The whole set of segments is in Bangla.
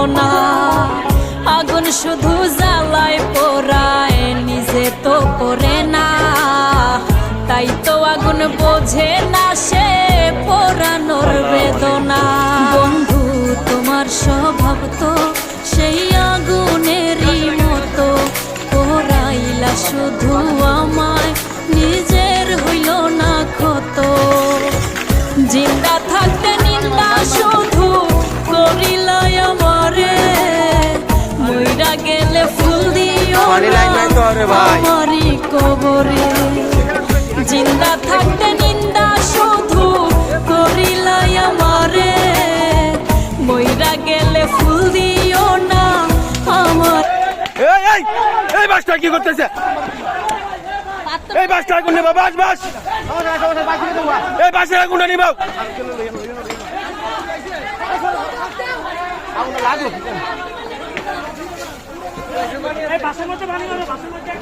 বেদনা। আগুন শুধু জ্বালায় পোড়ায়, নিজে তো করে না, তাই তো আগুন বোঝে না সে পোড়ানোর বেদনা। বন্ধু তোমার স্বভাব তো সেই আগুনেরই মতো, পোড়াইলা শুধু আমায়, নিজের হইল না ক্ষত। জিন্দা থাকতে নিন্দা শুধু করিলাই আমারে, মইরা গেলে ফুল দিও আমারই কবরে। জিন্দা থাকতে নিন্দা শুধু করিলাই আমারে, মইরা গেলে ফুল দিও না আমার। এই বাসটা কি করতেছে? এই বাসটা আগুন নেবা, বাস বাস, এই বাসের আগুনটা নিবা। বাসের মধ্যে পানি হবে, বাসের মধ্যে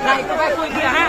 Này, các bác tôi kìa ha.